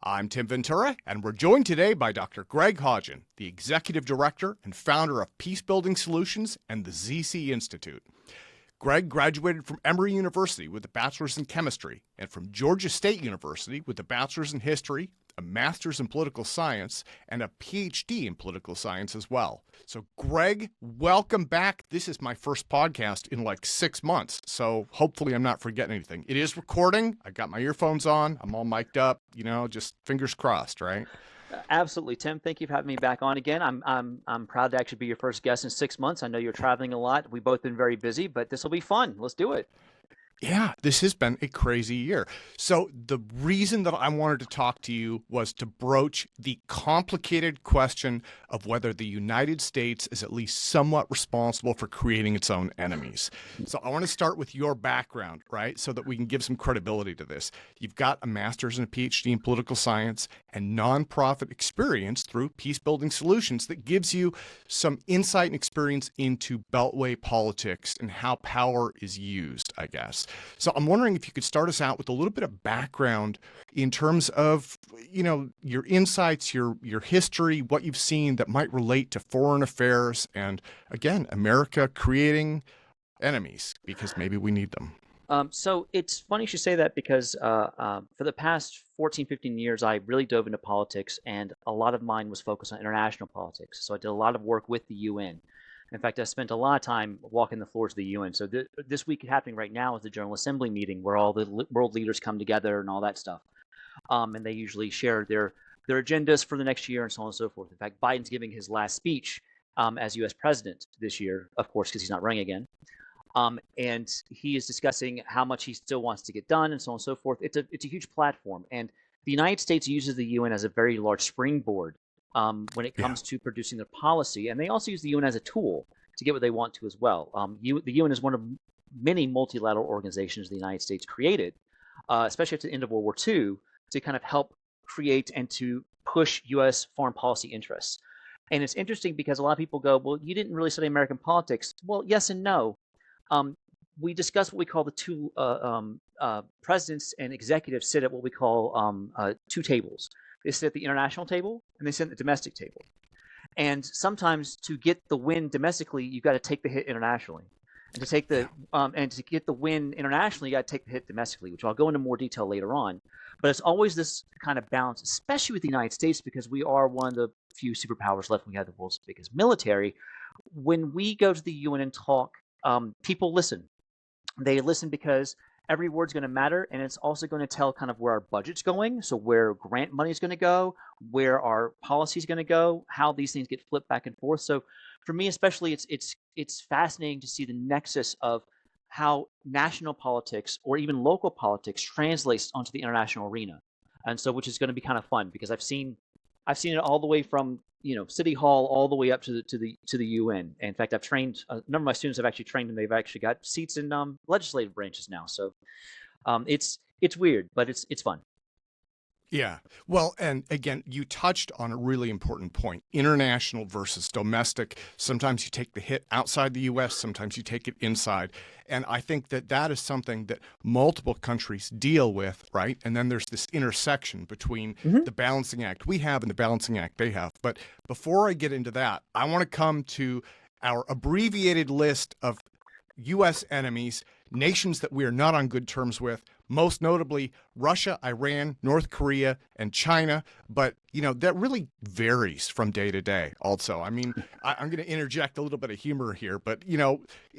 I'm Tim Ventura, and we're joined today by Dr. Greg Hodgin, the Executive Director and founder of Peace Building Solutions and the ZC Institute. Greg graduated from Emory University with a bachelor's in chemistry and from Georgia State University with a bachelor's in history, a master's in political science, and a PhD in political science as well. So, Greg, welcome back. This is my first podcast in like 6 months, so hopefully I'm not forgetting anything. It is recording. I got my earphones on. I'm all mic'd up, just fingers crossed, right? Absolutely, Tim. Thank you for having me back on again. I'm proud to actually be your first guest in 6 months. I know you're traveling a lot. We've both been very busy, but this will be fun. Let's do it. Yeah, this has been a crazy year. So the reason that I wanted to talk to you was to broach the complicated question of whether the United States is at least somewhat responsible for creating its own enemies. So I want to start with your background, right, so that we can give some credibility to this. You've got a master's and a PhD in political science and nonprofit experience through Peace Building Solutions that gives you some insight and experience into Beltway politics and how power is used, I guess. So I'm wondering if you could start us out with a little bit of background in terms of, your insights, your history, what you've seen that might relate to foreign affairs and, again, America creating enemies because maybe we need them. So it's funny you should say that because for the past 14, 15 years, I really dove into politics, and a lot of mine was focused on international politics. So I did a lot of work with the UN. In fact, I spent a lot of time walking the floors of the UN. So this week happening right now is the General Assembly meeting where all the world leaders come together and all that stuff. And they usually share their agendas for the next year and so on and so forth. In fact, Biden's giving his last speech as U.S. president this year, of course, because he's not running again. And he is discussing how much he still wants to get done and so on and so forth. It's a huge platform. And the United States uses the UN as a very large springboard when it comes to producing their policy. And they also use the UN as a tool to get what they want to as well. The UN is one of many multilateral organizations the United States created, especially after the end of World War II, to kind of help create and to push U.S. foreign policy interests. And it's interesting because a lot of people go, well, you didn't really study American politics. Well, yes and no. We discuss what we call the two presidents and executives sit at what we call two tables. They sit at the international table and they sit at the domestic table. And sometimes to get the win domestically, you've got to take the hit internationally. And to take to get the win internationally, you got to take the hit domestically, which I'll go into more detail later on. But it's always this kind of balance, especially with the United States, because we are one of the few superpowers left. We have the world's biggest military. When we go to the UN and talk, people listen. They listen because every word's going to matter, and it's also going to tell kind of where our budget's going, so where grant money is going to go, where our policy is going to go, how these things get flipped back and forth. So for me especially, it's fascinating to see the nexus of how national politics or even local politics translates onto the international arena. And so which is going to be kind of fun because I've seen it all the way from City Hall all the way up to the UN. And in fact, I've trained a number of my students have actually trained, and they've actually got seats in legislative branches now. So it's weird, but it's fun. Yeah. Well, and again, you touched on a really important point, international versus domestic. Sometimes you take the hit outside the U.S., sometimes you take it inside. And I think that is something that multiple countries deal with, right? And then there's this intersection between the balancing act we have and the balancing act they have. But before I get into that, I want to come to our abbreviated list of U.S. enemies, nations that we are not on good terms with, most notably Russia, Iran, North Korea, and China. But, that really varies from day to day also. I mean, I'm going to interject a little bit of humor here, but,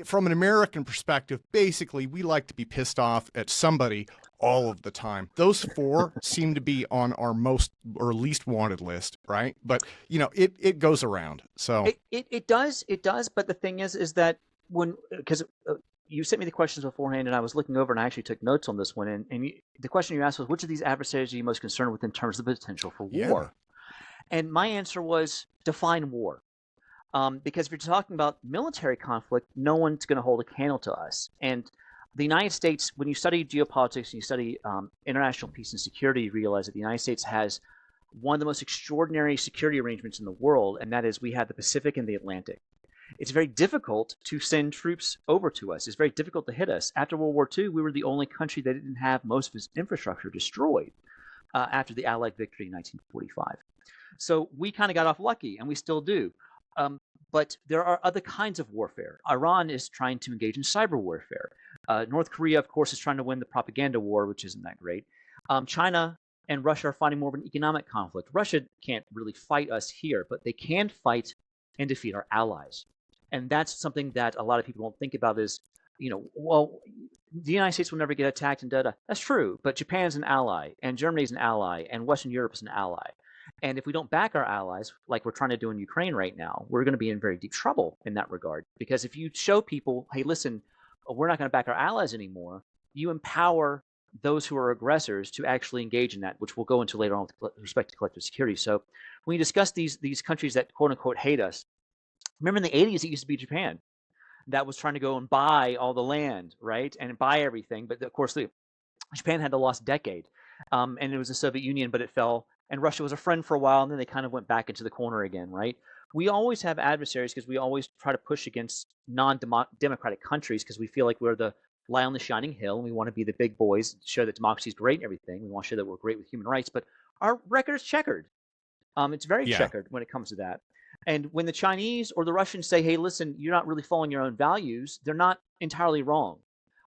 from an American perspective, basically, we like to be pissed off at somebody all of the time. Those four seem to be on our most or least wanted list, right? But, it goes around. So it does. But the thing is that because you sent me the questions beforehand, and I was looking over, and I actually took notes on this one. And the question you asked was, which of these adversaries are you most concerned with in terms of the potential for war? And my answer was, define war. Because if you're talking about military conflict, no one's going to hold a candle to us. And the United States, when you study geopolitics and you study international peace and security, you realize that the United States has one of the most extraordinary security arrangements in the world, and that is we have the Pacific and the Atlantic. It's very difficult to send troops over to us. It's very difficult to hit us. After World War II, we were the only country that didn't have most of its infrastructure destroyed. after the Allied victory in 1945. So we kind of got off lucky, and we still do. But there are other kinds of warfare. Iran is trying to engage in cyber warfare. North Korea, of course, is trying to win the propaganda war, which isn't that great. China and Russia are fighting more of an economic conflict. Russia can't really fight us here, but they can fight and defeat our allies. And that's something that a lot of people don't think about is, well, the United States will never get attacked and da-da. That's true, but Japan's an ally, and Germany's an ally, and Western Europe is an ally. And if we don't back our allies, like we're trying to do in Ukraine right now, we're going to be in very deep trouble in that regard. Because if you show people, hey, listen, we're not going to back our allies anymore, you empower those who are aggressors to actually engage in that, which we'll go into later on with respect to collective security. So when you discuss these countries that quote unquote hate us, remember in the 80s, it used to be Japan that was trying to go and buy all the land, right? And buy everything. But of course, Japan had the lost decade. And it was the Soviet Union, but it fell. And Russia was a friend for a while, and then they kind of went back into the corner again, right? We always have adversaries because we always try to push against non-democratic countries because we feel like we're the lie on the shining hill, and we want to be the big boys, show that democracy is great and everything. We want to show that we're great with human rights, but our record is checkered. It's very checkered when it comes to that. And when the Chinese or the Russians say, hey, listen, you're not really following your own values, they're not entirely wrong.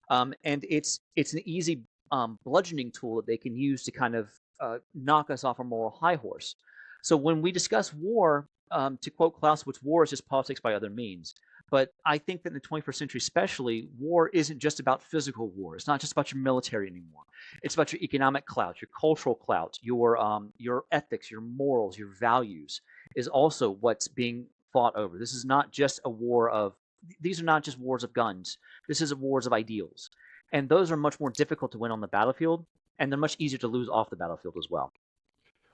And it's an easy bludgeoning tool that they can use to kind of knock us off our moral high horse. So when we discuss war, to quote Clausewitz, war is just politics by other means. But I think that in the 21st century especially, war isn't just about physical war. It's not just about your military anymore. It's about your economic clout, your cultural clout, your ethics, your morals, your values is also what's being fought over. This is not just a war of – these are not just wars of guns. This is wars of ideals. And those are much more difficult to win on the battlefield, and they're much easier to lose off the battlefield as well.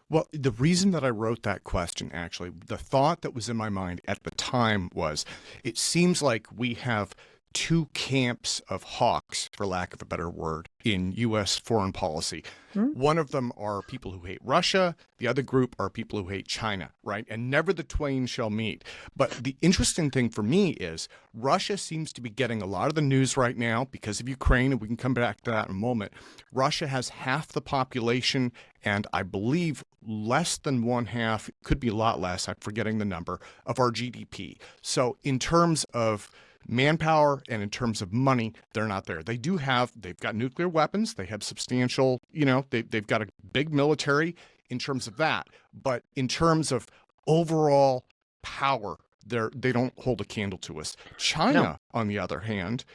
Well, the reason that I wrote that question, actually, the thought that was in my mind at the time was, it seems like we have two camps of hawks, for lack of a better word, in U.S. foreign policy. Mm-hmm. One of them are people who hate Russia. The other group are people who hate China, right? And never the twain shall meet. But the interesting thing for me is Russia seems to be getting a lot of the news right now because of Ukraine, and we can come back to that in a moment. Russia has half the population, and I believe less than one half, could be a lot less, I'm forgetting the number, of our GDP. So in terms of manpower and in terms of money, they're not there. They've got nuclear weapons. They have substantial, they've got a big military in terms of that. But in terms of overall power, they don't hold a candle to us. China, on the other hand,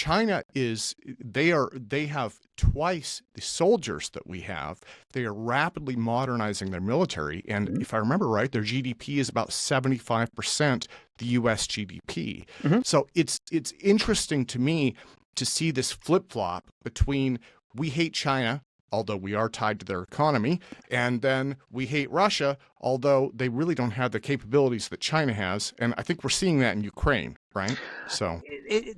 they have twice the soldiers that we have. They are rapidly modernizing their military. And if I remember right, their GDP is about 75% the U.S. GDP. Mm-hmm. So it's interesting to me to see this flip-flop between we hate China, although we are tied to their economy, and then we hate Russia, although they really don't have the capabilities that China has. And I think we're seeing that in Ukraine, right? So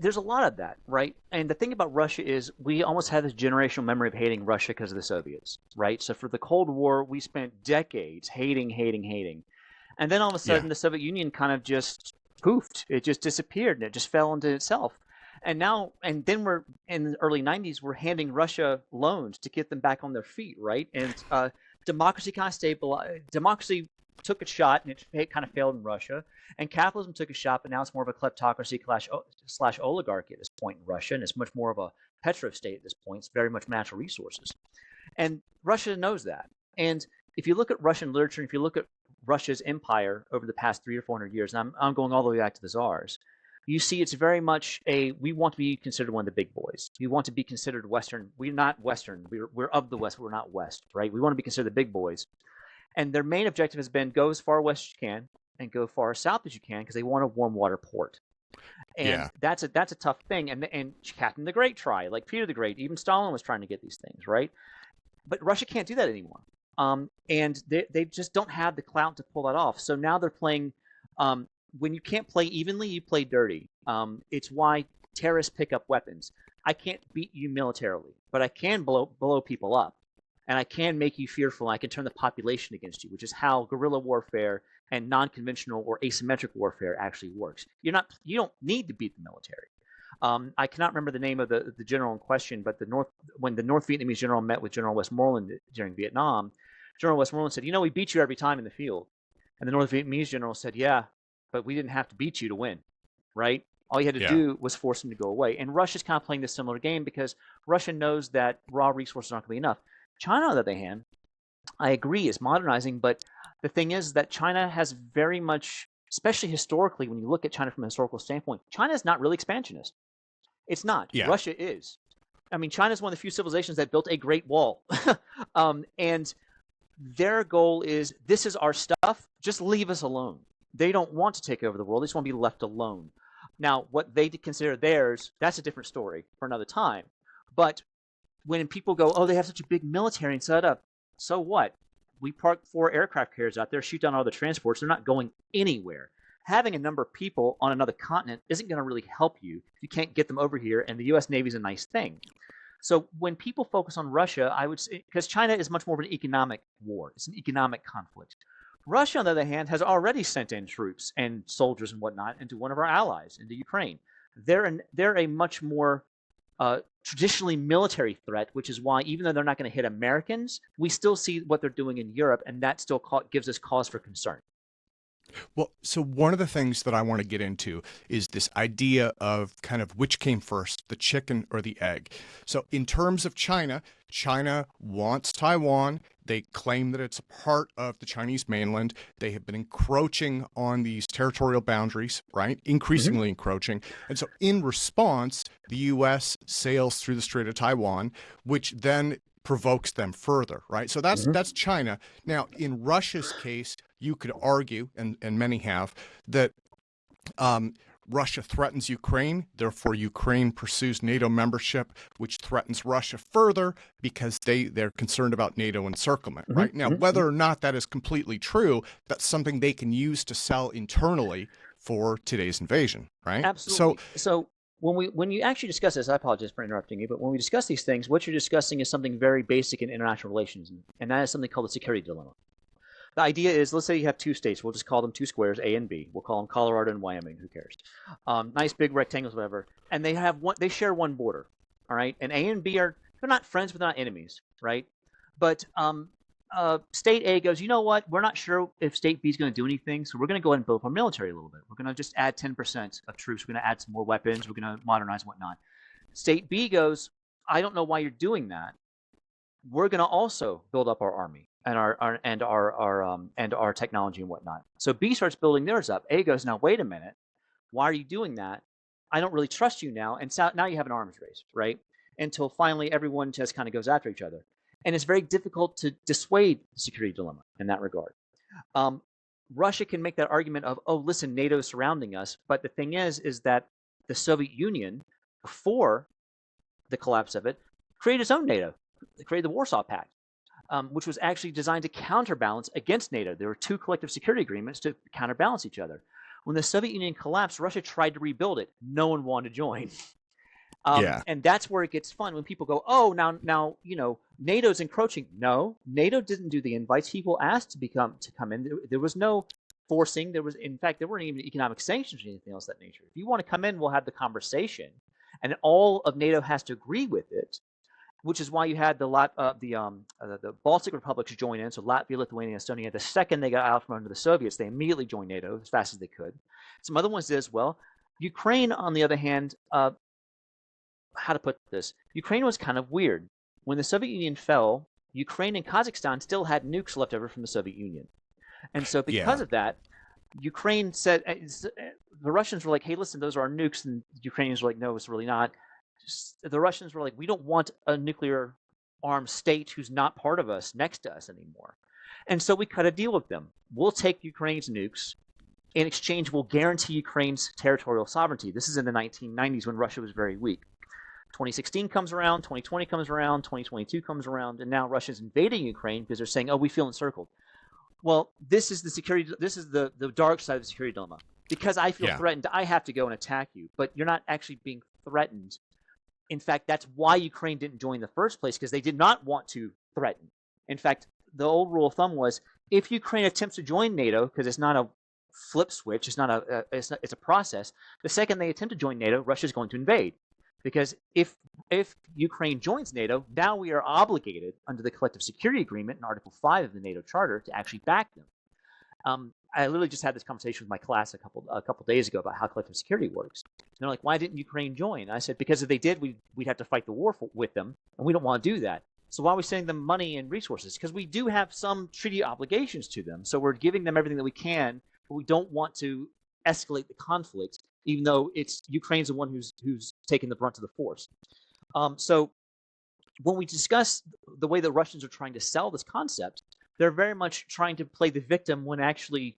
there's a lot of that, right? And the thing about Russia is we almost have this generational memory of hating Russia because of the Soviets, right? So for the Cold War, we spent decades hating. And then all of a sudden, the Soviet Union kind of just poofed. It just disappeared, and it just fell into itself. And then we're in the early 90s, we're handing Russia loans to get them back on their feet, right? And democracy kind of stabilized. Democracy took a shot, and it kind of failed in Russia. And capitalism took a shot, but now it's more of a kleptocracy slash oligarchy at this point in Russia, and it's much more of a petrostate at this point. It's very much natural resources. And Russia knows that. And if you look at Russian literature, if you look at Russia's empire over the past 300 or 400 years, and I'm going all the way back to the Tsars, you see it's very much we want to be considered one of the big boys. We want to be considered Western. We're not Western. We're of the West, but we're not West, right? We want to be considered the big boys. And their main objective has been go as far west as you can and go far south as you can because they want a warm water port. And that's a tough thing. And Catherine the Great tried, like Peter the Great, even Stalin was trying to get these things, right? But Russia can't do that anymore. And they just don't have the clout to pull that off. So now they're playing when you can't play evenly, you play dirty. It's why terrorists pick up weapons. I can't beat you militarily, but I can blow people up, and I can make you fearful. And I can turn the population against you, which is how guerrilla warfare and non-conventional or asymmetric warfare actually works. You don't need to beat the military. I cannot remember the name of the general in question, but when the North Vietnamese general met with General Westmoreland during Vietnam, General Westmoreland said, we beat you every time in the field. And the North Vietnamese general said, yeah, but we didn't have to beat you to win, right? All you had to Yeah. do was force them to go away. And Russia's kind of playing this similar game because Russia knows that raw resources aren't going to be enough. China, on the other hand, I agree, is modernizing, but the thing is that China has very much, especially historically, when you look at China from a historical standpoint, China is not really expansionist. It's not. Yeah. Russia is. I mean, China is one of the few civilizations that built a Great Wall. And their goal is, this is our stuff, just leave us alone. They don't want to take over the world. They just want to be left alone. Now, what they consider theirs, that's a different story for another time. But when people go, oh, they have such a big military and set up, so what? We park 4 aircraft carriers out there, shoot down all the transports. They're not going anywhere. Having a number of people on another continent isn't going to really help you if you can't get them over here, and the U.S. Navy is a nice thing. So when people focus on Russia, I would say, because China is much more of an economic war. It's an economic conflict. Russia, on the other hand, has already sent in troops and soldiers and whatnot into one of our allies, into Ukraine. They're a much more traditionally military threat, which is why even though they're not going to hit Americans, we still see what they're doing in Europe, and that still gives us cause for concern. Well, so one of the things that I want to get into is this idea of kind of which came first, the chicken or the egg. So in terms of China, China wants Taiwan. They claim that it's a part of the Chinese mainland. They have been encroaching on these territorial boundaries, right? Increasingly encroaching. And so in response, the U.S. sails through the Strait of Taiwan, which then provokes them further, right? So that's China. Now, in Russia's case, you could argue, and many have, that Russia threatens Ukraine, therefore Ukraine pursues NATO membership, which threatens Russia further because they're concerned about NATO encirclement, right? Now, whether or not that is completely true, that's something they can use to sell internally for today's invasion, right? Absolutely. So when you actually discuss this, I apologize for interrupting you, but when we discuss these things, what you're discussing is something very basic in international relations, and that is something called the security dilemma. The idea is, let's say you have 2 states. We'll just call them 2 squares, A and B. We'll call them Colorado and Wyoming. Who cares? Nice big rectangles, whatever. And they share one border. All right. And A and B they're not friends, but they're not enemies, right? But state A goes, you know what? We're not sure if state B is going to do anything, so we're going to go ahead and build up our military a little bit. We're going to just add 10% of troops. We're going to add some more weapons. We're going to modernize and whatnot. State B goes, I don't know why you're doing that. We're going to also build up our army and our technology and whatnot. So B starts building theirs up. A goes, now wait a minute, why are you doing that? I don't really trust you now. And so now you have an arms race, right? Until finally everyone just kind of goes after each other. And it's very difficult to dissuade the security dilemma in that regard. Russia can make that argument of, oh, listen, NATO is surrounding us. But the thing is that the Soviet Union, before the collapse of it, created its own NATO. They created the Warsaw Pact, which was actually designed to counterbalance against NATO. There were 2 collective security agreements to counterbalance each other. When the Soviet Union collapsed, Russia tried to rebuild it. No one wanted to join. And that's where it gets fun when people go, oh, now NATO's encroaching. No, NATO didn't do the invites. People asked to come in. There was no forcing. In fact, there weren't even economic sanctions or anything else of that nature. If you want to come in, we'll have the conversation, and all of NATO has to agree with it. Which is why you had the Baltic republics join in, so Latvia, Lithuania, Estonia. The second they got out from under the Soviets, they immediately joined NATO as fast as they could. Some other ones did as well. Ukraine, on the other hand, how to put this? Ukraine was kind of weird. When the Soviet Union fell, Ukraine and Kazakhstan still had nukes left over from the Soviet Union. And so because of that, Ukraine said, the Russians were like, hey, listen, those are our nukes. And the Ukrainians were like, no, it's really not. The Russians were like, we don't want a nuclear armed state who's not part of us next to us anymore. And so we cut a deal with them. We'll take Ukraine's nukes. In exchange, we'll guarantee Ukraine's territorial sovereignty. This is in the 1990s when Russia was very weak. 2016 comes around, 2020 comes around, 2022 comes around, and now Russia's invading Ukraine because they're saying, oh, we feel encircled. Well, this is the dark side of the security dilemma. Because I feel threatened, I have to go and attack you. But you're not actually being threatened. In fact, that's why Ukraine didn't join in the first place, because they did not want to threaten. In fact, the old rule of thumb was, if Ukraine attempts to join NATO, because it's not a flip switch, it's a process. The second they attempt to join NATO, Russia's going to invade. Because if Ukraine joins NATO, now we are obligated under the Collective Security Agreement in Article 5 of the NATO Charter to actually back them. I literally just had this conversation with my class a couple days ago about how collective security works. And they're like, "Why didn't Ukraine join?" And I said, "Because if they did, we'd have to fight the war with them, and we don't want to do that. So why are we sending them money and resources? Because we do have some treaty obligations to them. So we're giving them everything that we can, but we don't want to escalate the conflict, even though it's Ukraine's the one who's taking the brunt of the force." So when we discuss the way the Russians are trying to sell this concept, they're very much trying to play the victim when actually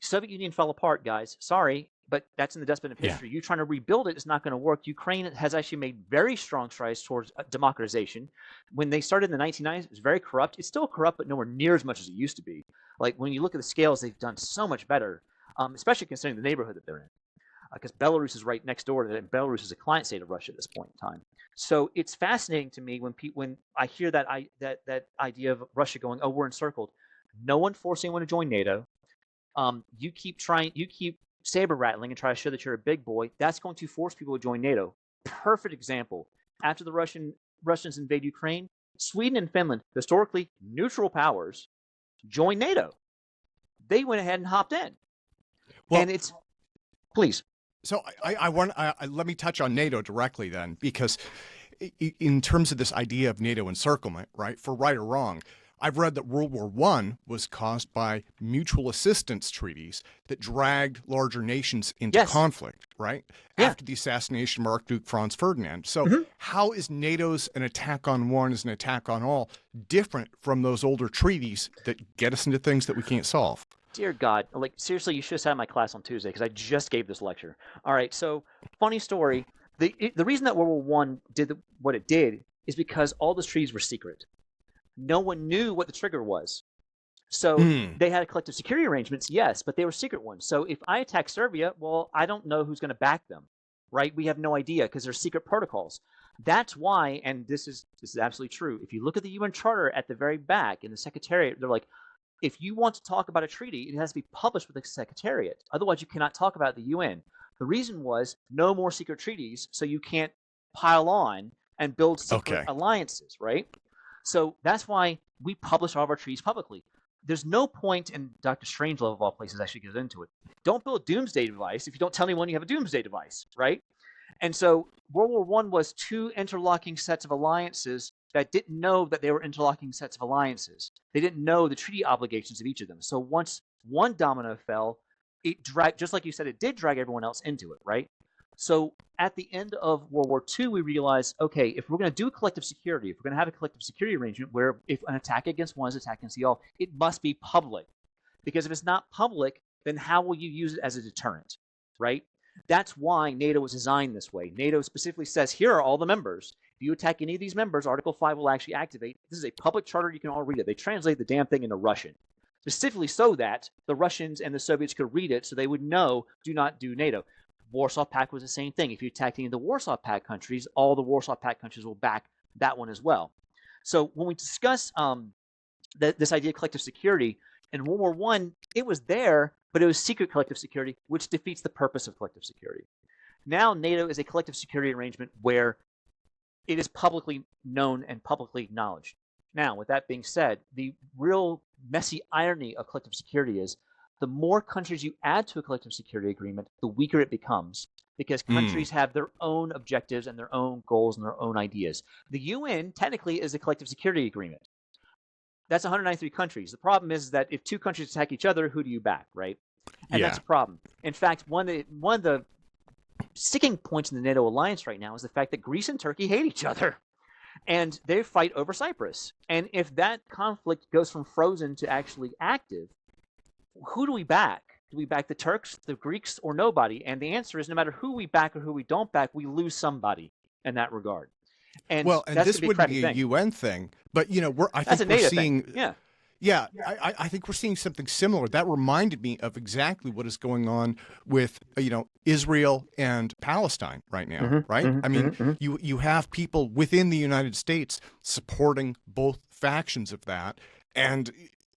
Soviet Union fell apart, guys. Sorry, but that's in the dustbin of history. You trying to rebuild it is not going to work. Ukraine has actually made very strong strides towards democratization. When they started in the 1990s, it was very corrupt. It's still corrupt, but nowhere near as much as it used to be. Like when you look at the scales, they've done so much better, especially considering the neighborhood that they're in. Because Belarus is right next door to them. Belarus is a client state of Russia at this point in time. So it's fascinating to me when I hear that idea of Russia going, "Oh, we're encircled." No one forcing anyone to join NATO. You keep saber rattling and try to show that you're a big boy. That's going to force people to join NATO. Perfect example. After the Russians invade Ukraine, Sweden and Finland, historically neutral powers, joined NATO. They went ahead and hopped in. Well, and it's please. So let me touch on NATO directly then, because in terms of this idea of NATO encirclement, right, for right or wrong, I've read that World War I was caused by mutual assistance treaties that dragged larger nations into conflict, right? Yeah. After the assassination of Archduke Franz Ferdinand. So how is NATO's an attack on one is an attack on all different from those older treaties that get us into things that we can't solve? Dear God, like seriously, you should have sat in my class on Tuesday because I just gave this lecture. All right, so funny story. The reason that World War I did what it did is because all those treaties were secret. No one knew what the trigger was. So they had collective security arrangements, yes, but they were secret ones. So if I attack Serbia, well, I don't know who's going to back them, right? We have no idea because they're secret protocols. That's why, and this is absolutely true. If you look at the UN Charter at the very back in the Secretariat, they're like, if you want to talk about a treaty, it has to be published with the Secretariat. Otherwise, you cannot talk about it at the UN. The reason was no more secret treaties, so you can't pile on and build secret alliances, right? So that's why we publish all of our treaties publicly. There's no point, and Dr. Strangelove of all places actually gets into it. Don't build a doomsday device if you don't tell anyone you have a doomsday device, right? And so World War I was two interlocking sets of alliances that didn't know that they were interlocking sets of alliances. They didn't know the treaty obligations of each of them. So once one domino fell, it dragged, just like you said, it did drag everyone else into it, right? So at the end of World War II, we realized, okay, if we're going to do collective security, if we're going to have a collective security arrangement where if an attack against one is an attack against the all, it must be public. Because if it's not public, then how will you use it as a deterrent, right? That's why NATO was designed this way. NATO specifically says, here are all the members. If you attack any of these members, Article 5 will actually activate. This is a public charter. You can all read it. They translate the damn thing into Russian, specifically so that the Russians and the Soviets could read it so they would know, do not do NATO. Warsaw Pact was the same thing. If you attack any of the Warsaw Pact countries, all the Warsaw Pact countries will back that one as well. So when we discuss this idea of collective security, in World War I, it was there, but it was secret collective security, which defeats the purpose of collective security. Now NATO is a collective security arrangement where it is publicly known and publicly acknowledged. Now, with that being said, the real messy irony of collective security is the more countries you add to a collective security agreement, the weaker it becomes, because countries have their own objectives and their own goals and their own ideas. The UN technically is a collective security agreement. That's 193 countries. The problem is that if two countries attack each other, who do you back, right? And that's a problem. In fact, one of the sticking points in the NATO alliance right now is the fact that Greece and Turkey hate each other. And they fight over Cyprus. And if that conflict goes from frozen to actually active, who do we back? Do we back the Turks, the Greeks, or nobody? And the answer is no matter who we back or who we don't back, we lose somebody in that regard. And this would be a UN thing, but I think we're seeing, I think we're seeing something similar. That reminded me of exactly what is going on with Israel and Palestine right now, right? I mean, you have people within the United States supporting both factions of that, and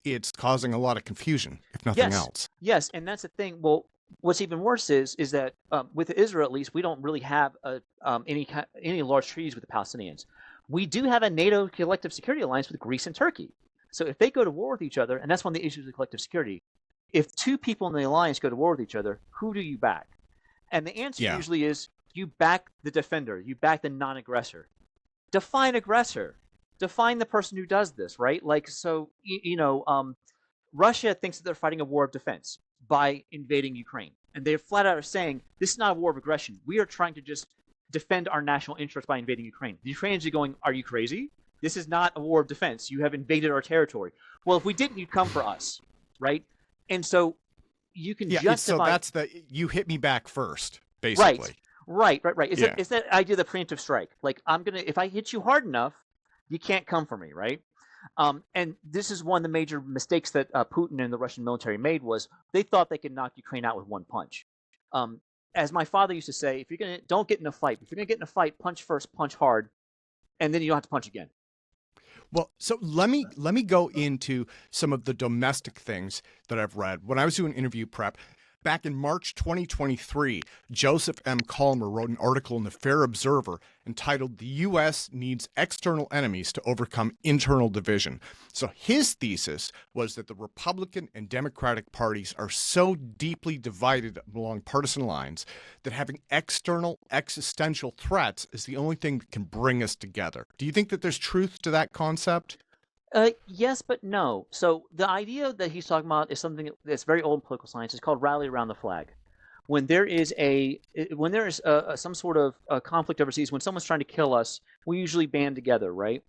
it's causing a lot of confusion, if nothing else. Yes, and that's the thing. Well, what's even worse is that with Israel, at least, we don't really have any large treaties with the Palestinians. We do have a NATO collective security alliance with Greece and Turkey. So if they go to war with each other, and that's one of the issues with collective security, if two people in the alliance go to war with each other, who do you back? And the answer Yeah. usually is you back the defender, you back the non-aggressor. Define aggressor. Define the person who does this, right? Like, so Russia thinks that they're fighting a war of defense by invading Ukraine, and they flat out are saying this is not a war of aggression. We are trying to just defend our national interest by invading Ukraine. The Ukrainians are going, "Are you crazy? This is not a war of defense. You have invaded our territory." Well, if we didn't, you'd come for us, right? And so you can Yeah, so justify. that's the you hit me back first, Right, basically. right. Yeah. It's that idea of the preemptive strike. Like, if I hit you hard enough, you can't come for me, right? And this is one of the major mistakes that Putin and the Russian military made was they thought they could knock Ukraine out with one punch. Um, as my father used to say, if you're gonna don't get in a fight. If you're gonna get in a fight, punch first, punch hard, and then you don't have to punch again. Well, so let me go into some of the domestic things that I've read. When I was doing interview prep back in March 2023, Joseph M. Colmer wrote an article in the Fair Observer entitled "The U.S. Needs External Enemies to Overcome Internal Division." So his thesis was that the Republican and Democratic parties are so deeply divided along partisan lines that having external existential threats is the only thing that can bring us together. Do you think that there's truth to that concept? Yes, but no. So the idea that he's talking about is something that's very old in political science. It's called rally around the flag. When there is some sort of conflict overseas, when someone's trying to kill us, we usually band together, right?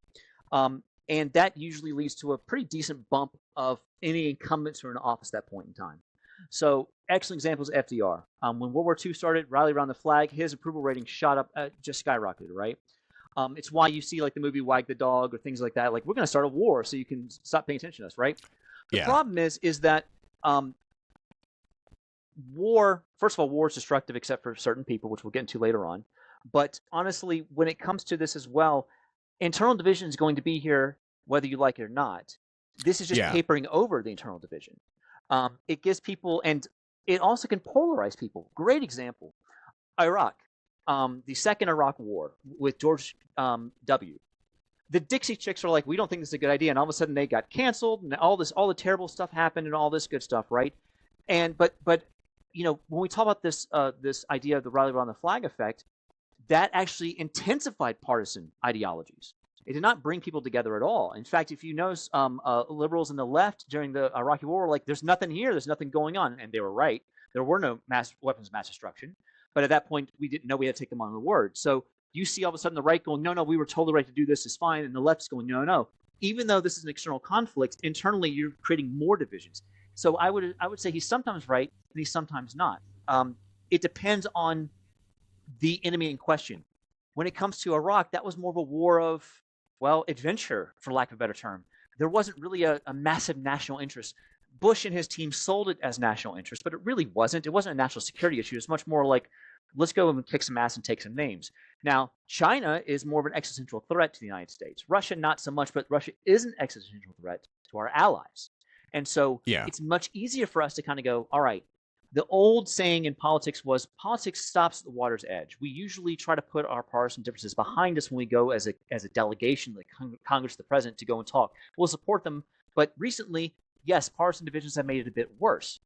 And that usually leads to a pretty decent bump of any incumbents who are in office at that point in time. So excellent examples: FDR. When World War II started, rally around the flag, his approval rating shot up, just skyrocketed, right? It's why you see like the movie Wag the Dog or things like that. Like, we're going to start a war so you can stop paying attention to us, right? The Yeah. problem is that um, war. First of all, war is destructive except for certain people, which we'll get into later on. But honestly, when it comes to this as well, internal division is going to be here whether you like it or not. This is just Yeah. papering over the internal division. It gives people, and it also can polarize people. Great example: Iraq, the second Iraq War with George W. The Dixie Chicks are like, we don't think this is a good idea, and all of a sudden they got canceled, and all the terrible stuff happened, and all this good stuff, right? And but when we talk about this idea of the rally around the flag effect, that actually intensified partisan ideologies. It did not bring people together at all. In fact, if you notice, liberals in the left during the Iraqi War were like, "There's nothing here. There's nothing going on," and they were right. There were no weapons of mass destruction. But at that point, we didn't know we had to take them on the word. So you see all of a sudden the right going, "No, no, we were totally right to do this. It's fine," and the left's going, "No, no." Even though this is an external conflict, internally you're creating more divisions. So I would say he's sometimes right and he's sometimes not. It depends on the enemy in question. When it comes to Iraq, that was more of a war of, well, adventure, for lack of a better term. There wasn't really a massive national interest. Bush and his team sold it as national interest, but it really wasn't. It wasn't a national security issue. It's much more like, let's go and kick some ass and take some names. Now, China is more of an existential threat to the United States. Russia, not so much, but Russia is an existential threat to our allies. And so Yeah. it's much easier for us to kind of go, all right, the old saying in politics was politics stops at the water's edge. We usually try to put our partisan differences behind us when we go as a delegation, like Congress, the president, to go and talk. We'll support them. But recently, yes, partisan divisions have made it a bit worse.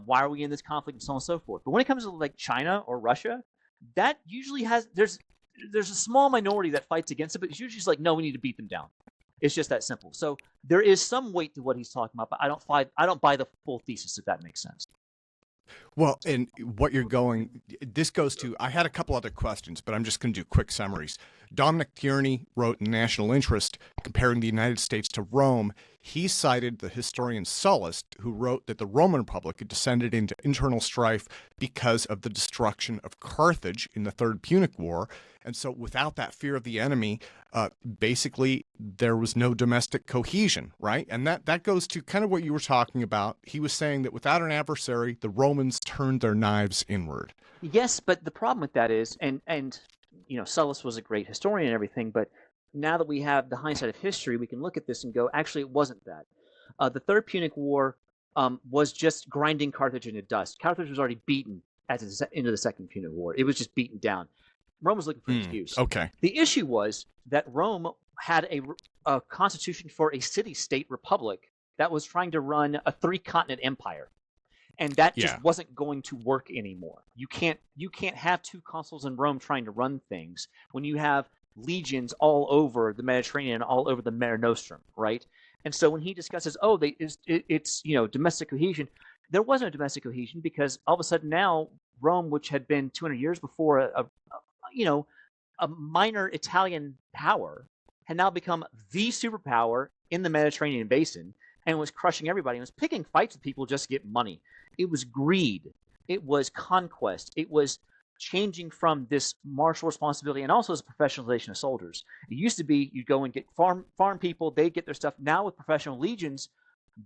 Why are we in this conflict, and so on and so forth. But when it comes to like China or Russia, that usually there's a small minority that fights against it, but it's usually just like, no, we need to beat them down. It's just that simple. So there is some weight to what he's talking about, but I don't buy the full thesis, if that makes sense. Well, and this goes to, I had a couple other questions, but I'm just going to do quick summaries. Dominic Tierney wrote in National Interest, comparing the United States to Rome. He cited the historian Sallust, who wrote that the Roman Republic had descended into internal strife because of the destruction of Carthage in the Third Punic War. And so without that fear of the enemy, basically there was no domestic cohesion, right? And that goes to kind of what you were talking about. He was saying that without an adversary, the Romans turned their knives inward. Yes, but the problem with that is, and Sallust was a great historian and everything, but now that we have the hindsight of history, we can look at this and go, actually, it wasn't that. The Third Punic War was just grinding Carthage into dust. Carthage was already beaten at the end of the Second Punic War. It was just beaten down. Rome was looking for an excuse. Okay. The issue was that Rome had a constitution for a city-state republic that was trying to run a three-continent empire, and that just wasn't going to work anymore. You can't have two consuls in Rome trying to run things when you have legions all over the Mediterranean, all over the Mare Nostrum, right? And so when he discusses, it's domestic cohesion, there wasn't a domestic cohesion because all of a sudden now Rome, which had been 200 years before a minor Italian power, had now become the superpower in the Mediterranean basin and was crushing everybody. It was picking fights with people just to get money. It was greed. It was conquest. It was changing from this martial responsibility and also this professionalization of soldiers. It used to be you'd go and get farm people, they get their stuff. Now with professional legions,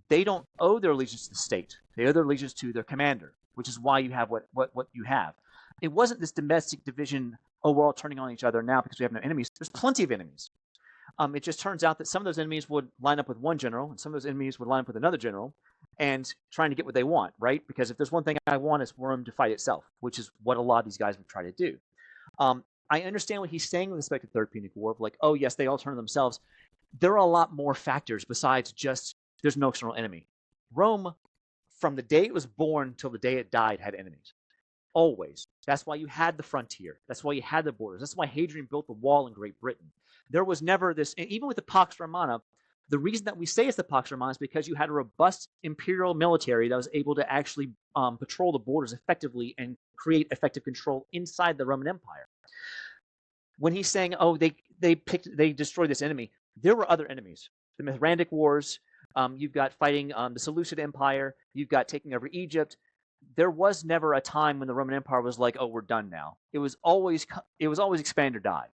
they don't owe their allegiance to the state. They owe their allegiance to their commander, which is why you have what you have. It wasn't this domestic division, we're all turning on each other now because we have no enemies. There's plenty of enemies. It just turns out that some of those enemies would line up with one general, and some of those enemies would line up with another general, and trying to get what they want, right? Because if there's one thing I want, it's Rome to fight itself, which is what a lot of these guys would try to do. I understand what he's saying with respect to the Third Punic War, like, oh yes, they all turn on themselves. There are a lot more factors besides just there's no external enemy. Rome, from the day it was born till the day it died, had enemies. Always. That's why you had the frontier. That's why you had the borders. That's why Hadrian built the wall in Great Britain. There was never this, even with the Pax Romana, the reason that we say it's the Pax Romana is because you had a robust imperial military that was able to actually patrol the borders effectively and create effective control inside the Roman Empire. When he's saying, they destroyed this enemy, there were other enemies. The Mithrandic Wars, you've got fighting the Seleucid Empire, you've got taking over Egypt. There was never a time when the Roman Empire was like, we're done now. It was always expand or die.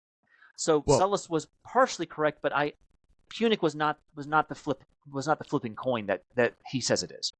So Sullus was partially correct, but Punic was not the flipping coin that he says it is.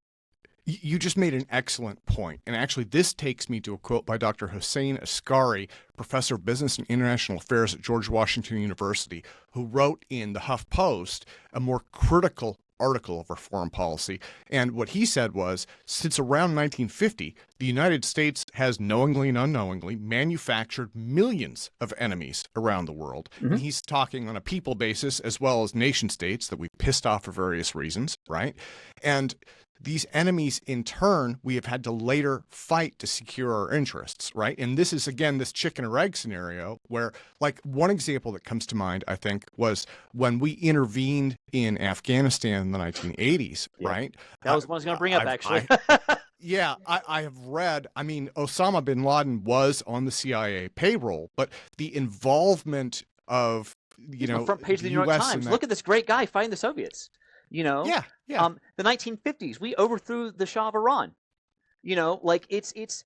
You just made an excellent point. And actually, this takes me to a quote by Dr. Hossein Askari, professor of business and international affairs at George Washington University, who wrote in the HuffPost a more critical article of our foreign policy. And what he said was, since around 1950, the United States has knowingly and unknowingly manufactured millions of enemies around the world. Mm-hmm. And he's talking on a people basis as well as nation states that we've pissed off for various reasons, right? And these enemies, in turn, we have had to later fight to secure our interests, right? And this is, again, this chicken or egg scenario where, like, one example that comes to mind, I think, was when we intervened in Afghanistan in the 1980s, right? That was what I was going to bring up, actually. I have read, Osama bin Laden was on the CIA payroll, but the involvement of, front page of the New York Times. Look at this great guy fighting the Soviets. The 1950s, we overthrew the Shah of Iran. It's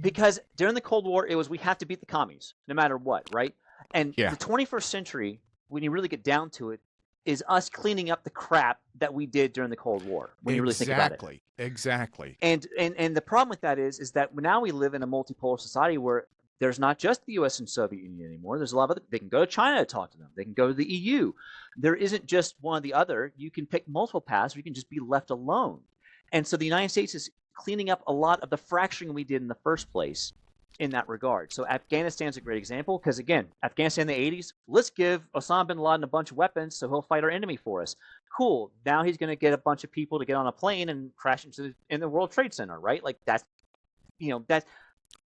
because during the Cold War, it was we have to beat the commies no matter what, right? And the 21st century, when you really get down to it, is us cleaning up the crap that we did during the Cold War. When you really think about it, exactly. And the problem with that is that now we live in a multipolar society where there's not just the U.S. and Soviet Union anymore. There's a lot of they can go to China to talk to them. They can go to the EU. There isn't just one or the other. You can pick multiple paths, or you can just be left alone. And so the United States is cleaning up a lot of the fracturing we did in the first place in that regard. So Afghanistan's a great example because, again, Afghanistan in the 80s, let's give Osama bin Laden a bunch of weapons so he'll fight our enemy for us. Cool. Now he's going to get a bunch of people to get on a plane and crash in the World Trade Center, right? Like that's,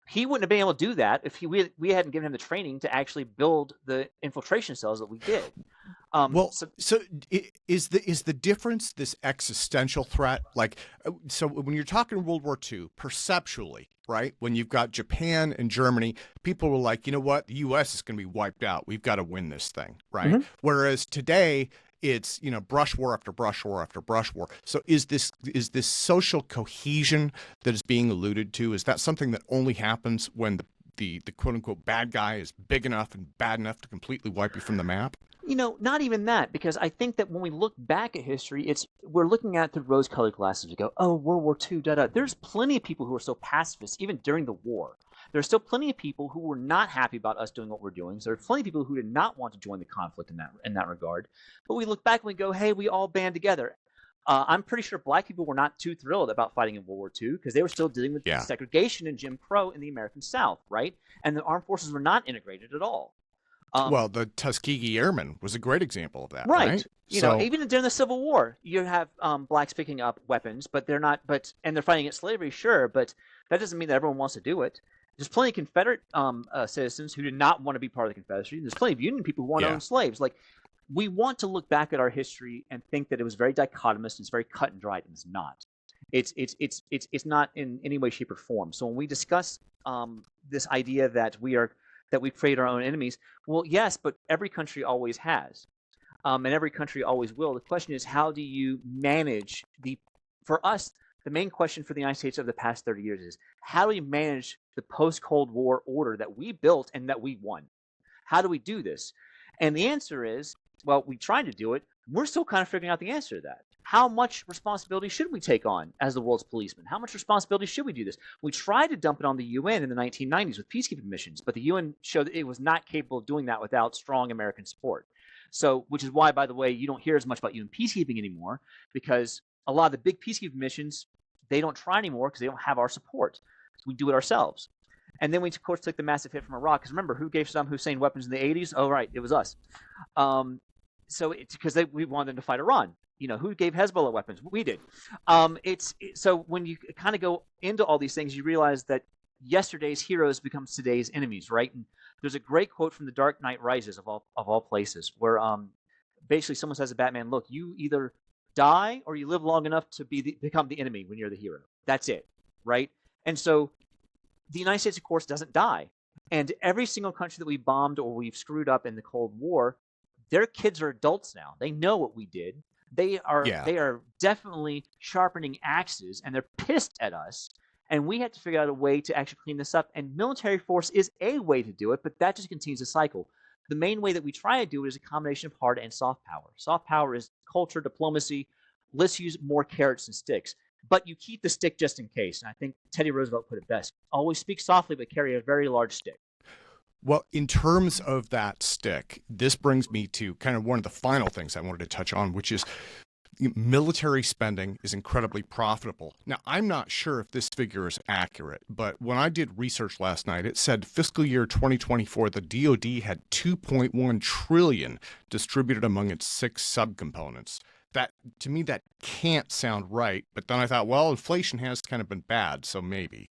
he wouldn't have been able to do that if we hadn't given him the training to actually build the infiltration cells that we did. So is the difference this existential threat? Like, so when you're talking World War II, perceptually, right? When you've got Japan and Germany, people were like, you know what? The U.S. is going to be wiped out. We've got to win this thing, right? Mm-hmm. Whereas today, it's, brush war after brush war after brush war. So is this social cohesion that is being alluded to, is that something that only happens when the quote unquote bad guy is big enough and bad enough to completely wipe you from the map? Not even that, because I think that when we look back at history, we're looking at it through rose-colored glasses. We go, oh, World War II, da-da. There's plenty of people who are so pacifist, even during the war. There's still plenty of people who were not happy about us doing what we're doing. So there are plenty of people who did not want to join the conflict in that regard. But we look back and we go, hey, we all band together. I'm pretty sure black people were not too thrilled about fighting in World War II because they were still dealing with Yeah. segregation and Jim Crow in the American South, right? And the armed forces were not integrated at all. Well, the Tuskegee Airmen was a great example of that, Right. right? So, Even during the Civil War, you have blacks picking up weapons, but they're not. And they're fighting against slavery, sure, but that doesn't mean that everyone wants to do it. There's plenty of Confederate citizens who did not want to be part of the Confederacy. There's plenty of Union people who want to yeah. own slaves. Like, we want to look back at our history and think that it was very dichotomous and it's very cut and dried, and it's not. It's not in any way, shape, or form. So when we discuss this idea that we create our own enemies, well, yes, but every country always has, and every country always will. The question is, how do you manage for us, the main question for the United States of the past 30 years is, how do we manage the post-Cold War order that we built and that we won? How do we do this? And the answer is, well, we tried to do it. We're still kind of figuring out the answer to that. How much responsibility should we take on as the world's policeman? How much responsibility should we do this? We tried to dump it on the UN in the 1990s with peacekeeping missions, but the UN showed that it was not capable of doing that without strong American support. So, which is why, by the way, you don't hear as much about UN peacekeeping anymore, because a lot of the big peacekeeping missions, they don't try anymore because they don't have our support. So we do it ourselves. And then we, of course, took the massive hit from Iraq. Because remember, who gave Saddam Hussein weapons in the 80s? Oh, right, it was us. So it's because we wanted them to fight Iran. Who gave Hezbollah weapons? We did. So when you kind of go into all these things, you realize that yesterday's heroes become today's enemies, right? And there's a great quote from The Dark Knight Rises, of all places, where basically someone says to Batman, "Look, you either die or you live long enough to become the enemy when you're the hero. That's it, right?" And so the United States, of course, doesn't die. And every single country that we bombed or we've screwed up in the Cold War, their kids are adults now. They know what we did. They are definitely sharpening axes, and they're pissed at us. And we have to figure out a way to actually clean this up. And military force is a way to do it, but that just continues the cycle. The main way that we try to do it is a combination of hard and soft power. Soft power is culture, diplomacy. Let's use more carrots and sticks. But you keep the stick just in case. And I think Teddy Roosevelt put it best. Always speak softly, but carry a very large stick. Well, in terms of that stick, this brings me to kind of one of the final things I wanted to touch on, which is military spending is incredibly profitable. Now, I'm not sure if this figure is accurate, but when I did research last night, it said fiscal year 2024, the DoD had $2.1 trillion distributed among its 6 subcomponents. That, to me, that can't sound right. But then I thought, well, inflation has kind of been bad, so maybe,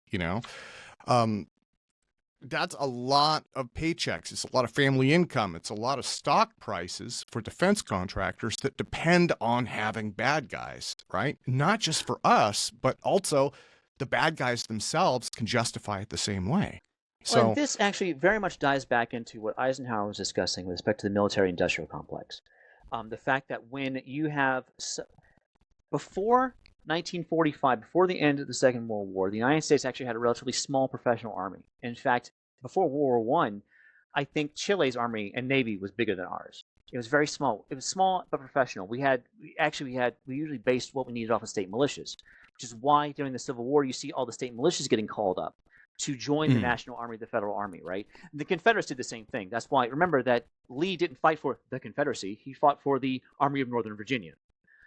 that's a lot of paychecks. It's a lot of family income. It's a lot of stock prices for defense contractors that depend on having bad guys, right? Not just for us, but also the bad guys themselves can justify it the same way. So, and this actually very much dives back into what Eisenhower was discussing with respect to the military-industrial complex. The fact that when you have, before 1945, before the end of the Second World War, the United States actually had a relatively small professional army. In fact, before World War I, I think Chile's army and navy was bigger than ours. It was very small. It was small but professional. We usually based what we needed off of state militias, which is why during the Civil War you see all the state militias getting called up to join the National Army, the Federal Army, right? And the Confederates did the same thing. That's why, remember that Lee didn't fight for the Confederacy. He fought for the Army of Northern Virginia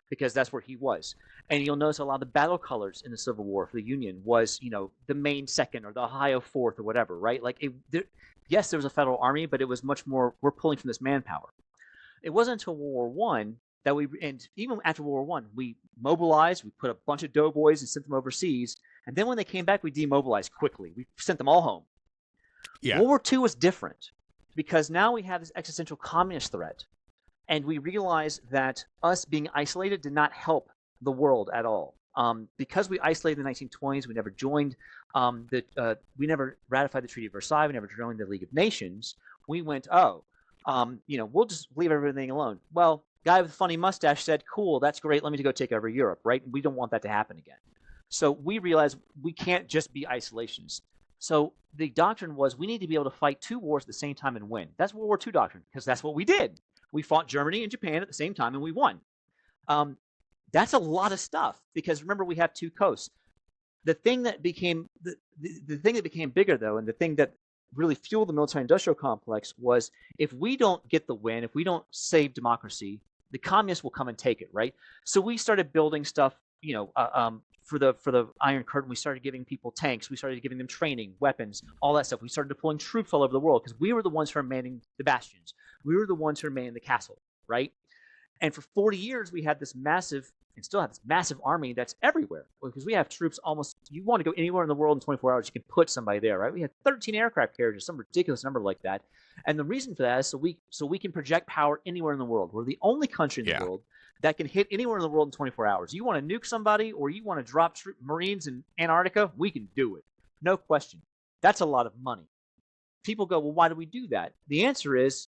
because that's where he was. And you'll notice a lot of the battle colors in the Civil War for the Union was, the Maine 2nd or the Ohio 4th or whatever, right? Like, yes, there was a Federal Army, but it was much more, we're pulling from this manpower. It wasn't until World War I that and even after World War I, we mobilized, we put a bunch of doughboys and sent them overseas. And then when they came back, we demobilized quickly. We sent them all home. Yeah. World War II was different because now we have this existential communist threat. And we realized that us being isolated did not help the world at all. Because we isolated in the 1920s, we never joined we never ratified the Treaty of Versailles, we never joined the League of Nations. We went, we'll just leave everything alone. Well, guy with a funny mustache said, cool, that's great, let me go take over Europe, right? We don't want that to happen again. So we realized we can't just be isolations. So the doctrine was we need to be able to fight 2 wars at the same time and win. That's World War II doctrine, because that's what we did. We fought Germany and Japan at the same time and we won. That's a lot of stuff because remember we have 2 coasts. The thing that became the thing that became bigger though, and the thing that really fueled the military-industrial complex was if we don't get the win, if we don't save democracy, The communists will come and take it, right? So we started building stuff, for the Iron Curtain. We started giving people tanks. We started giving them training, weapons, all that stuff. We started deploying troops all over the world because we were the ones who were manning the bastions. We were the ones who were manning the castle, right? And for 40 years, we had this massive, and still have this massive army that's everywhere because we have troops almost, you want to go anywhere in the world in 24 hours, you can put somebody there, right? We had 13 aircraft carriers, some ridiculous number like that. And the reason for that is so we can project power anywhere in the world. We're the only country in the world that can hit anywhere in the world in 24 hours. You want to nuke somebody or you want to drop Marines in Antarctica, we can do it. No question. That's a lot of money. People go, well, why do we do that? The answer is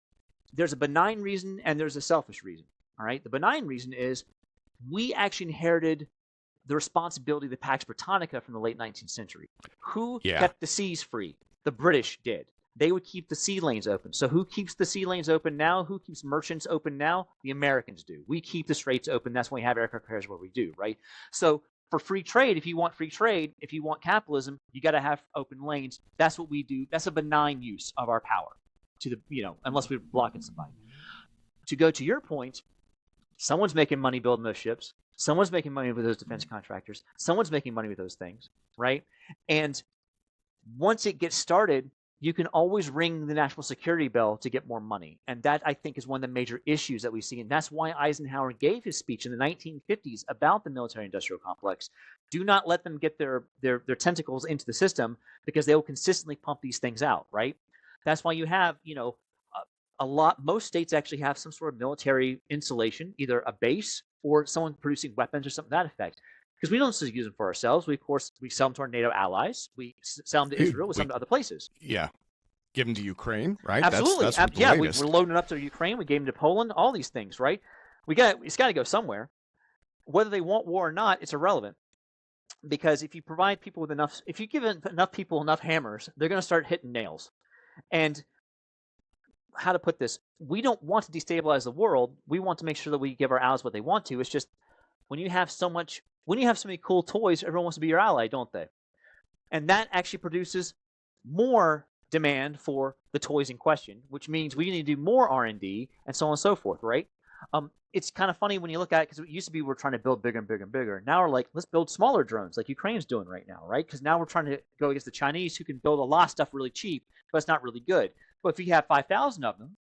there's a benign reason and there's a selfish reason. All right. The benign reason is we actually inherited the responsibility of the Pax Britannica from the late 19th century. Who kept the seas free? The British did. They would keep the sea lanes open. So who keeps the sea lanes open now? Who keeps merchants open now? The Americans do. We keep the straits open. That's why we have aircraft carriers where we do, right? So for free trade, if you want free trade, if you want capitalism, you got to have open lanes. That's what we do. That's a benign use of our power to the, unless we're blocking somebody. To go to your point, someone's making money building those ships. Someone's making money with those defense contractors. Someone's making money with those things, right? And once it gets started, you can always ring the national security bell to get more money. And that, I think, is one of the major issues that we see. And that's why Eisenhower gave his speech in the 1950s about the military-industrial complex. Do not let them get their tentacles into the system because they will consistently pump these things out, right? That's why you have, most states actually have some sort of military installation, either a base or someone producing weapons or something to that effect. Because we don't just use them for ourselves. We sell them to our NATO allies. We sell them to Israel. We sell them to other places. Yeah. Give them to Ukraine, right? Absolutely. That's we're loading it up to Ukraine. We gave them to Poland. All these things, right? It's got to go somewhere. Whether they want war or not, it's irrelevant. Because if you provide people with if you give enough people enough hammers, they're going to start hitting nails. And how to put this? We don't want to destabilize the world. We want to make sure that we give our allies what they want to. It's just when you have so many cool toys, everyone wants to be your ally, don't they? And that actually produces more demand for the toys in question, which means we need to do more R&D and so on and so forth, right? It's kind of funny when you look at it because it used to be we're trying to build bigger and bigger and bigger. Now we're like, let's build smaller drones like Ukraine's doing right now, right? Because now we're trying to go against the Chinese who can build a lot of stuff really cheap, but it's not really good. But if you have 5,000 of them,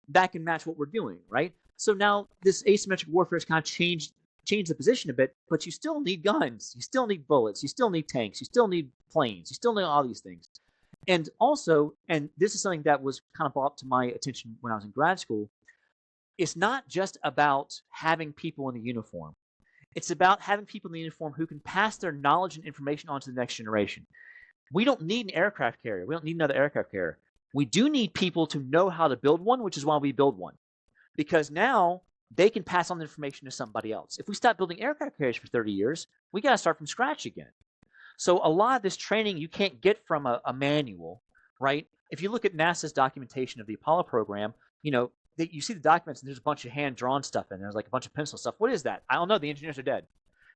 that can match what we're doing, right? So now this asymmetric warfare has kind of changed the position a bit, but you still need guns, you still need bullets, you still need tanks, you still need planes, you still need all these things. And also, and this is something that was kind of brought to my attention when I was in grad school, it's not just about having people in the uniform. It's about having people in the uniform who can pass their knowledge and information on to the next generation. We don't need an aircraft carrier. We don't need another aircraft carrier. We do need people to know how to build one, which is why we build one. Because now they can pass on the information to somebody else. If we stop building aircraft carriers for 30 years, we got to start from scratch again. So a lot of this training you can't get from a manual, right? If you look at NASA's documentation of the Apollo program, you see the documents and there's a bunch of hand-drawn stuff in there. There's like a bunch of pencil stuff. What is that? I don't know. The engineers are dead.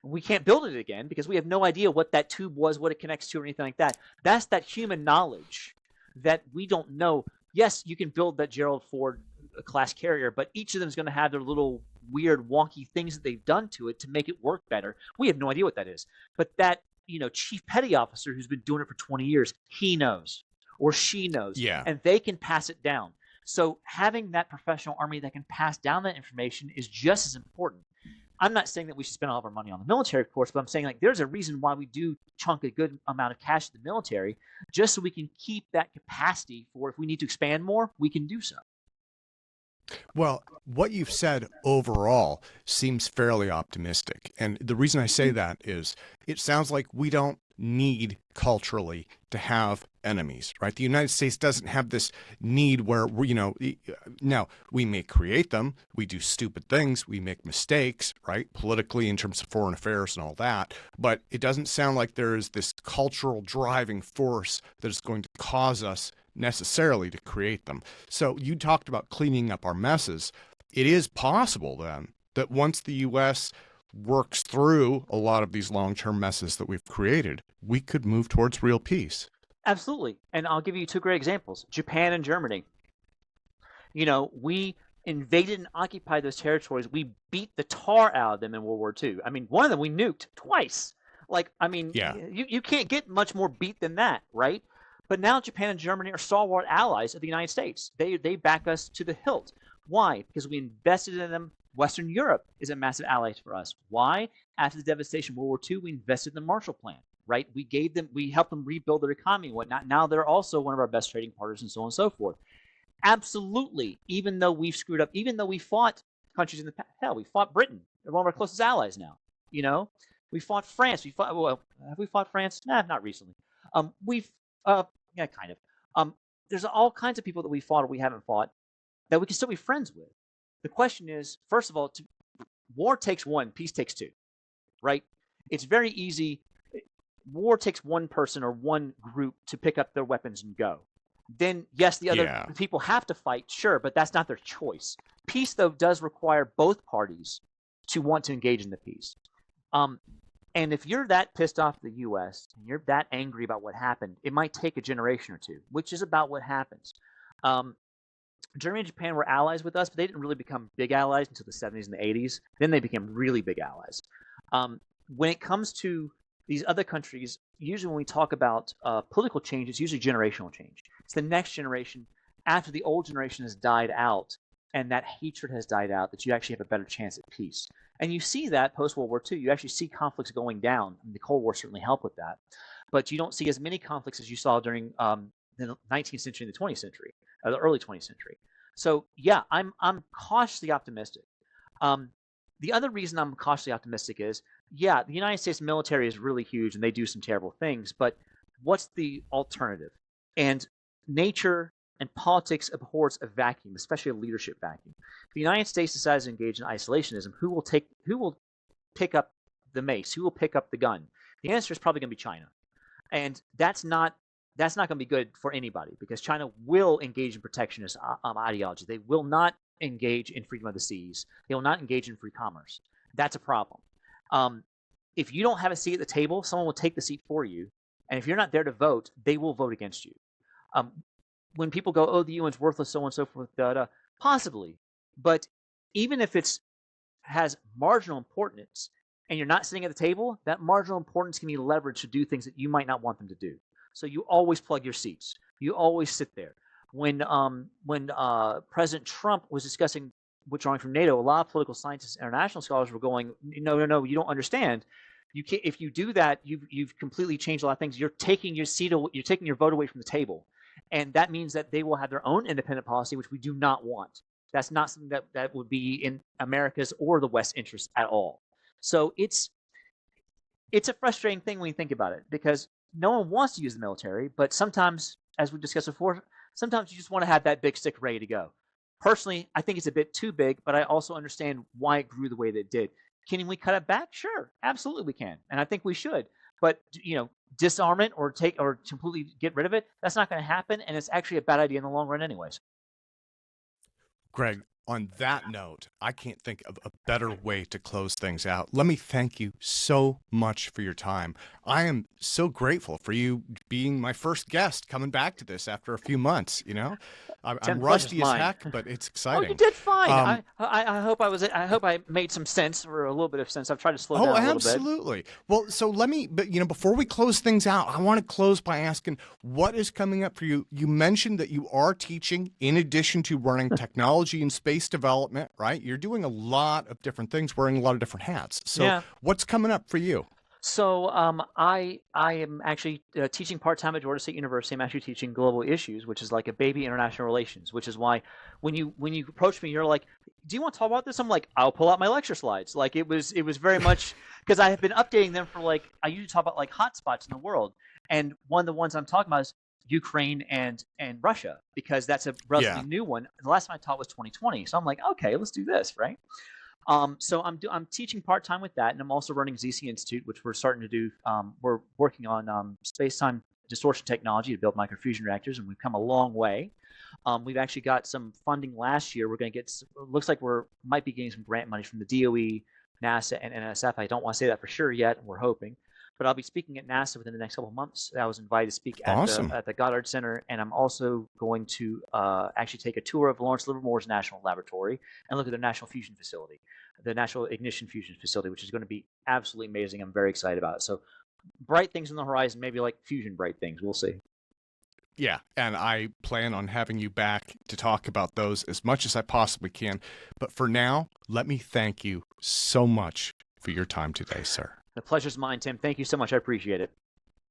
We can't build it again because we have no idea what that tube was, what it connects to, or anything like that. That's that human knowledge that we don't know. Yes, you can build that Gerald Ford class carrier, but each of them is going to have their little weird, wonky things that they've done to it to make it work better. We have no idea what that is. But that, chief petty officer who's been doing it for 20 years, he knows or she knows. Yeah. And they can pass it down. So having that professional army that can pass down that information is just as important. I'm not saying that we should spend all of our money on the military, of course, but I'm saying there's a reason why we do chunk a good amount of cash to the military, just so we can keep that capacity for if we need to expand more, we can do so. Well, what you've said overall seems fairly optimistic. And the reason I say that is it sounds like we don't need culturally to have enemies, right? The United States doesn't have this need where, now we may create them, we do stupid things, we make mistakes, right? Politically in terms of foreign affairs and all that, but it doesn't sound like there is this cultural driving force that is going to cause us necessarily to create them. So you talked about cleaning up our messes. It is possible then that once the U.S. works through a lot of these long-term messes that we've created, we could move towards real peace. Absolutely. And I'll give you two great examples. Japan and Germany. We invaded and occupied those territories. We beat the tar out of them in World War II. I mean, one of them we nuked twice. Like, I mean, Yeah. you can't get much more beat than that, right? But now Japan and Germany are stalwart allies of the United States. They back us to the hilt. Why? Because we invested in them. Western Europe is a massive ally for us. Why? After the devastation of World War II, we invested in the Marshall Plan, right? We helped them rebuild their economy and whatnot. Now they're also one of our best trading partners and so on and so forth. Absolutely. Even though we've screwed up, even though we fought countries in the past, hell, we fought Britain. They're one of our closest allies now. You know, we fought France. Have we fought France? Nah, not recently. We've, yeah, kind of. There's all kinds of people that we fought or we haven't fought that we can still be friends with. The question is, first of all, war takes one, peace takes two, right? It's very easy. War takes one person or one group to pick up their weapons and go. Then, yes, the other people have to fight, sure, but that's not their choice. Peace, though, does require both parties to want to engage in the peace. And if you're that pissed off at the U.S. and you're that angry about what happened, it might take a generation or two, which is about what happens. Germany and Japan were allies with us, but they didn't really become big allies until the 70s and the 80s. Then they became really big allies. When it comes to these other countries, usually when we talk about political change, it's usually generational change. It's the next generation after the old generation has died out and that hatred has died out that you actually have a better chance at peace. And you see that post-World War II. You actually see conflicts going down. I mean, the Cold War certainly helped with that. But you don't see as many conflicts as you saw during the 19th century and the 20th century, the early 20th century. So, yeah, I'm cautiously optimistic. The other reason I'm cautiously optimistic is, yeah, the United States military is really huge and they do some terrible things, but what's the alternative? And nature and politics abhors a vacuum, especially a leadership vacuum. If the United States decides to engage in isolationism, who will pick up the mace? Who will pick up the gun? The answer is probably going to be China. And that's not going to be good for anybody because China will engage in protectionist ideology. They will not engage in freedom of the seas. They will not engage in free commerce. That's a problem. If you don't have a seat at the table, someone will take the seat for you. And if you're not there to vote, they will vote against you. When people go, oh, the UN's worthless, so on and so forth, possibly. But even if it has marginal importance and you're not sitting at the table, that marginal importance can be leveraged to do things that you might not want them to do. So you always plug your seats. You always sit there. When President Trump was discussing withdrawing from NATO, a lot of political scientists, international scholars were going, no, you don't understand. You can't, if you do that, you've completely changed a lot of things. You're taking your seat, you're taking your vote away from the table, and that means that they will have their own independent policy, which we do not want. That's not something that would be in America's or the West's interest at all. So it's a frustrating thing when you think about it because no one wants to use the military, but sometimes, as we discussed before, sometimes you just want to have that big stick ready to go. Personally, I think it's a bit too big, but I also understand why it grew the way that it did. Can we cut it back? Sure, absolutely we can, and I think we should. But disarm it or completely get rid of it, that's not going to happen, and it's actually a bad idea in the long run anyways. Greg, on that note, I can't think of a better way to close things out. Let me thank you so much for your time. I am so grateful for you being my first guest coming back to this after a few months, I'm rusty as heck, but it's exciting. Oh, you did fine. I hope I made some sense or a little bit of sense. I've tried to slow down a little bit. Oh, absolutely. Well, so before we close things out, I want to close by asking what is coming up for you. You mentioned that you are teaching in addition to running technology and space development, right? You're doing a lot of different things, wearing a lot of different hats. So What's coming up for you? So I am actually teaching part-time at Georgia State University. I'm actually teaching global issues, which is like a baby international relations, which is why when you approach me, you're like, do you want to talk about this? I'm like, I'll pull out my lecture slides. Like it was very much because I have been updating them for I usually talk about like hotspots in the world. And one of the ones I'm talking about is Ukraine and Russia, because that's a relatively new one. The last time I taught was 2020. So I'm like, okay, let's do this, right? So I'm teaching part-time with that, and I'm also running ZC Institute, which we're starting to do. We're working on space-time distortion technology to build microfusion reactors, and we've come a long way. We've actually got some funding last year. We're going to get, looks like might be getting some grant money from the DOE, NASA, and NSF. I don't want to say that for sure yet, and we're hoping. but I'll be speaking at NASA within the next couple of months. I was invited to speak Awesome. at the Goddard Center, and I'm also going to actually take a tour of Lawrence Livermore's National Laboratory and look at their National Fusion Facility, the National Ignition Fusion Facility, which is going to be absolutely amazing. I'm very excited about it. So bright things on the horizon, maybe like fusion bright things. We'll see. Yeah, and I plan on having you back to talk about those as much as I possibly can. But for now, let me thank you so much for your time today, sir. The pleasure's mine, Tim. Thank you so much. I appreciate it.